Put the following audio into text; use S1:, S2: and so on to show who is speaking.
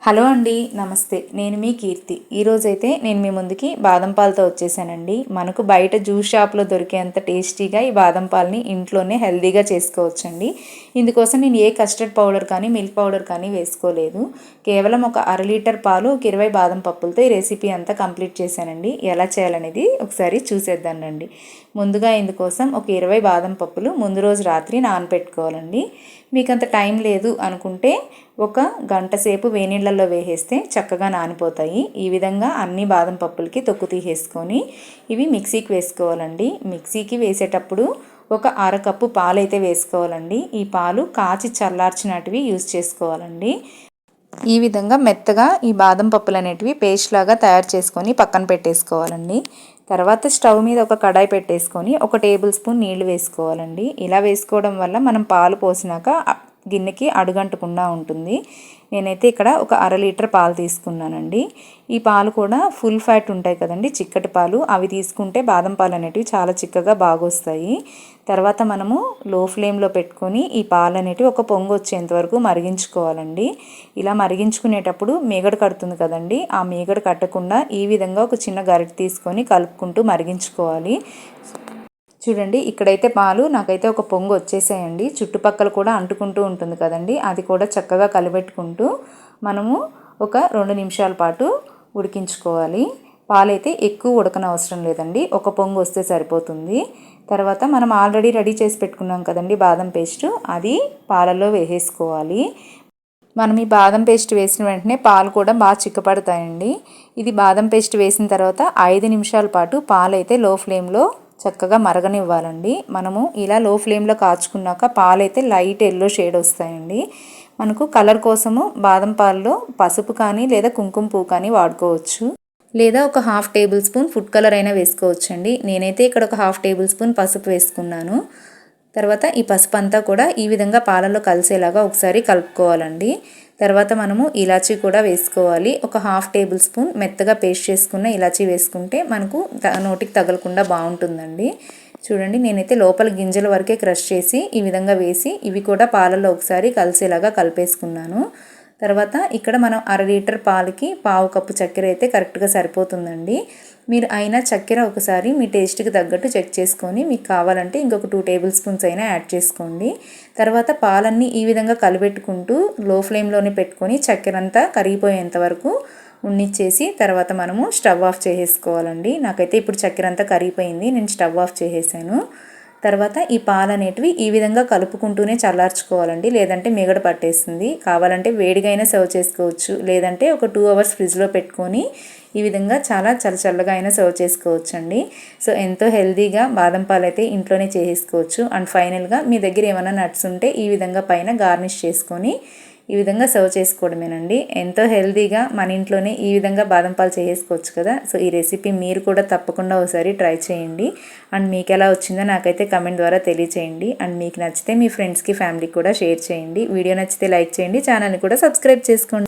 S1: Hello అండి, నమస్తే. నేను మీ కీర్తి. ఈరోజైతే నేను మీ ముందుకి బాదం పాలతో వచ్చేసానండి. మనకు బయట జ్యూస్ షాప్లో దొరికేంత టేస్టీగా ఈ బాదం పాలని ఇంట్లోనే హెల్తీగా చేసుకోవచ్చండి. ఇందుకోసం నేను ఏ కస్టర్డ్ పౌడర్ కానీ మిల్క్ పౌడర్ కానీ వేసుకోలేదు. కేవలం ఒక 1/2 లీటర్ పాలు, ఒక 20 బాదం పప్పులతో ఈ రెసిపీ అంతా కంప్లీట్ చేశానండి. ఎలా చేయాలనేది ఒకసారి చూసేద్దాం రండి. ముందుగా ఇందుకోసం ఒక 20 బాదం పప్పులు ముందు రోజు రాత్రి నానబెట్టుకోవాలండి. మీకు అంత టైం లేదు అనుకుంటే ఒక గంట సేపు వేనీళ్ళల్లో వేసేస్తే చక్కగా నానిపోతాయి. ఈ విధంగా అన్ని బాదం పప్పులకి తొక్కు తీసేసుకొని ఇవి మిక్సీకి వేసుకోవాలండి. మిక్సీకి వేసేటప్పుడు ఒక 1/2 కప్పు పాలు అయితే వేసుకోవాలండి. ఈ పాలు కాచి చల్లార్చినటివి యూజ్ చేసుకోవాలండి. ఈ విధంగా మెత్తగా ఈ బాదం పప్పులు అనేటివి పేస్ట్ లాగా తయారు చేసుకొని పక్కన పెట్టేసుకోవాలండి. తర్వాత స్టవ్ మీద ఒక కడాయి పెట్టేసుకొని ఒక టేబుల్ స్పూన్ నీళ్లు వేసుకోవాలండి. ఇలా వేసుకోవడం వల్ల మనం పాలు పోసినాక గిన్నెకి అడుగంటకుండా ఉంటుంది. నేనైతే ఇక్కడ ఒక 1/2 లీటర్ పాలు తీసుకున్నానండి. ఈ పాలు కూడా ఫుల్ ఫ్యాట్ ఉంటాయి కదండి, చిక్కటి పాలు. అవి తీసుకుంటే బాదం పాలు అనేటివి చాలా చిక్కగా బాగొస్తాయి. తర్వాత మనము లో ఫ్లేమ్లో పెట్టుకొని ఈ పాలు అనేటివి ఒక పొంగు వచ్చేంత వరకు మరిగించుకోవాలండి. ఇలా మరిగించుకునేటప్పుడు మీగడ కడుతుంది కదండి, ఆ మీగడ కట్టకుండా ఈ విధంగా ఒక చిన్న గరిటె తీసుకొని కలుపుకుంటూ మరిగించుకోవాలి. చూడండి, ఇక్కడైతే పాలు నాకైతే ఒక పొంగు వచ్చేసాయండి. చుట్టుపక్కల కూడా అంటుకుంటూ ఉంటుంది కదండి, అది కూడా చక్కగా కలిపెట్టుకుంటూ మనము ఒక 2 నిమిషాల పాటు ఉడికించుకోవాలి. పాలైతే ఎక్కువ ఉడకనవసరం లేదండి, ఒక పొంగు వస్తే సరిపోతుంది. తర్వాత మనం ఆల్రెడీ రెడీ చేసి పెట్టుకున్నాం కదండి బాదం పేస్ట్, అది పాలల్లో వేసేసుకోవాలి. మనం ఈ బాదం పేస్ట్ వేసిన వెంటనే పాలు కూడా బాగా చిక్కపడతాయండి. ఇది బాదం పేస్ట్ వేసిన తర్వాత 5 నిమిషాల పాటు పాలైతే లో ఫ్లేమ్లో చక్కగా మరగనివ్వాలండి. మనము ఇలా లో ఫ్లేమ్లో కాచుకున్నాక పాలైతే లైట్ ఎల్లో షేడ్ వస్తాయండి. మనకు కలర్ కోసము బాదం పాలలో పసుపు కానీ లేదా కుంకుమ పువ్వు కానీ వాడుకోవచ్చు, లేదా ఒక 1/2 టేబుల్ స్పూన్ ఫుడ్ కలర్ అయినా వేసుకోవచ్చండి. నేనైతే ఇక్కడ ఒక 1/2 టేబుల్ స్పూన్ పసుపు వేసుకున్నాను. తర్వాత ఈ పసుపు అంతా కూడా ఈ విధంగా పాలలో కలిసేలాగా ఒకసారి కలుపుకోవాలండి. తర్వాత మనము ఇలాచీ కూడా వేసుకోవాలి. ఒక 1/2 టేబుల్ స్పూన్ మెత్తగా పేస్ట్ చేసుకున్న ఇలాచీ వేసుకుంటే మనకు నోటికి తగలకుండా బాగుంటుందండి. చూడండి, నేనైతే లోపల గింజల వరకే క్రష్ చేసి ఈ విధంగా వేసి ఇవి కూడా పాలలో ఒకసారి కలిసేలాగా కలిపేసుకున్నాను. తర్వాత ఇక్కడ మనం 1/2 లీటర్ పాలకి 1/2 కప్పు చక్కెర అయితే కరెక్ట్గా సరిపోతుందండి. మీరు అయినా చక్కెర ఒకసారి మీ టేస్ట్కి తగ్గట్టు చెక్ చేసుకొని మీకు కావాలంటే ఇంకొక 2 టేబుల్ స్పూన్స్ అయినా యాడ్ చేసుకోండి. తర్వాత పాలన్నీ ఈ విధంగా కలిపెట్టుకుంటూ లో ఫ్లేమ్లోనే పెట్టుకొని చక్కెర అంతా కరిగిపోయేంత వరకు ఉన్నిచ్చేసి తర్వాత మనము స్టవ్ ఆఫ్ చేసేసుకోవాలండి. నాకైతే ఇప్పుడు చక్కెర అంతా కరిగిపోయింది, నేను స్టవ్ ఆఫ్ చేసేసాను. తర్వాత ఈ పాలు అనేటివి ఈ విధంగా కలుపుకుంటూనే చల్లార్చుకోవాలండి, లేదంటే మిగడ పట్టేస్తుంది. కావాలంటే వేడిగా అయినా సర్వ్ చేసుకోవచ్చు, లేదంటే ఒక 2 అవర్స్ ఫ్రిడ్జ్లో పెట్టుకొని ఈ విధంగా చాలా చల్లగా అయినా సర్వ్ చేసుకోవచ్చు అండి. సో ఎంతో హెల్తీగా బాదం పాలు అయితే ఇంట్లోనే చేసుకోవచ్చు. అండ్ ఫైనల్గా మీ దగ్గర ఏమైనా నట్స్ ఉంటే ఈ విధంగా పైన గార్నిష్ చేసుకొని ఈ విధంగా సర్వ్ చేసుకోవడమేనండి. ఎంతో హెల్తీగా మన ఇంట్లోనే ఈ విధంగా బాదం పాలు చేసుకోవచ్చు కదా. సో ఈ రెసిపీ మీరు కూడా తప్పకుండా ఒకసారి ట్రై చేయండి. అండ్ మీకు ఎలా వచ్చిందో నాకైతే కమెంట్ ద్వారా తెలియచేయండి. అండ్ మీకు నచ్చితే మీ ఫ్రెండ్స్కి, ఫ్యామిలీకి కూడా షేర్ చేయండి. వీడియో నచ్చితే లైక్ చేయండి, ఛానల్ని కూడా సబ్స్క్రైబ్ చేసుకోండి.